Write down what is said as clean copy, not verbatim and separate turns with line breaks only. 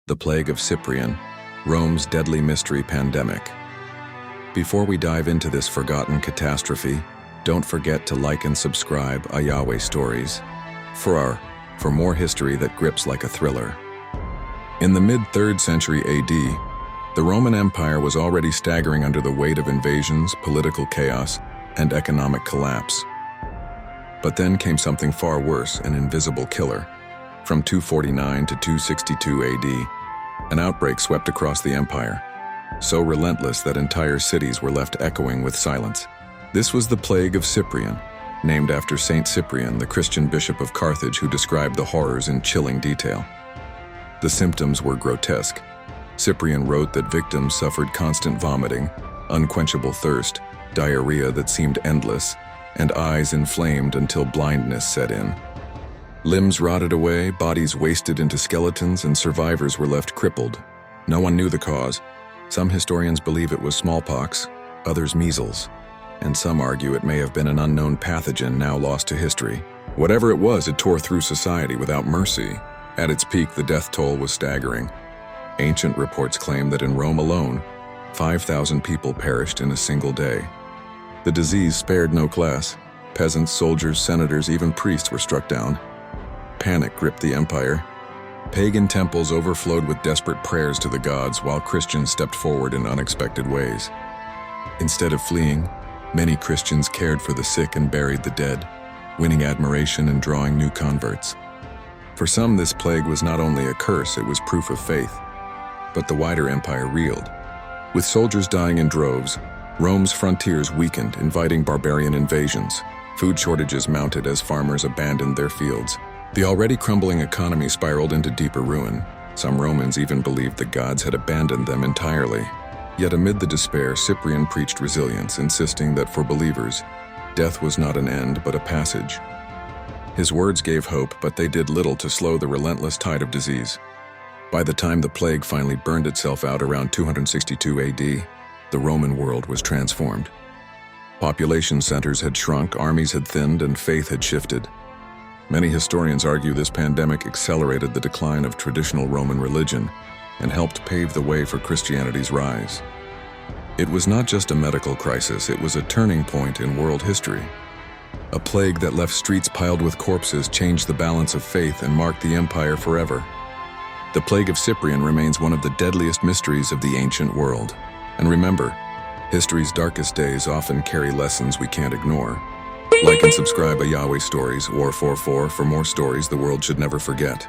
The Plague of Cyprian, Rome's deadly mystery pandemic. Before we dive into this forgotten catastrophe, don't forget to like and subscribe to Yahweh Stories for more history that grips like a thriller. In the mid-3rd century AD, the Roman Empire was already staggering under the weight of invasions, political chaos, and economic collapse. But then came something far worse, an invisible killer. From 249 to 262 AD, an outbreak swept across the empire, so relentless that entire cities were left echoing with silence. This was the Plague of Cyprian, named after Saint Cyprian, the Christian bishop of Carthage, who described the horrors in chilling detail. The symptoms were grotesque. Cyprian wrote that victims suffered constant vomiting, unquenchable thirst, diarrhea that seemed endless, and eyes inflamed until blindness set in. Limbs rotted away, bodies wasted into skeletons, and survivors were left crippled. No one knew the cause. Some historians believe it was smallpox, others measles, and some argue it may have been an unknown pathogen now lost to history. Whatever it was, it tore through society without mercy. At its peak, the death toll was staggering. Ancient reports claim that in Rome alone, 5,000 people perished in a single day. The disease spared no class. Peasants, soldiers, senators, even priests were struck down. Panic gripped the empire. Pagan temples overflowed with desperate prayers to the gods, while Christians stepped forward in unexpected ways. Instead of fleeing, many Christians cared for the sick and buried the dead, winning admiration and drawing new converts. For some, this plague was not only a curse, it was proof of faith. But the wider empire reeled. With soldiers dying in droves, Rome's frontiers weakened, inviting barbarian invasions. Food shortages mounted as farmers abandoned their fields. The already crumbling economy spiraled into deeper ruin. Some Romans even believed the gods had abandoned them entirely. Yet amid the despair, Cyprian preached resilience, insisting that for believers, death was not an end but a passage. His words gave hope, but they did little to slow the relentless tide of disease. By the time the plague finally burned itself out around 262 AD, the Roman world was transformed. Population centers had shrunk, armies had thinned, and faith had shifted. Many historians argue this pandemic accelerated the decline of traditional Roman religion and helped pave the way for Christianity's rise. It was not just a medical crisis, it was a turning point in world history. A plague that left streets piled with corpses changed the balance of faith and marked the empire forever. The Plague of Cyprian remains one of the deadliest mysteries of the ancient world. And remember, history's darkest days often carry lessons we can't ignore. Like and subscribe to Yahweh Stories, War 44, for more stories the world should never forget.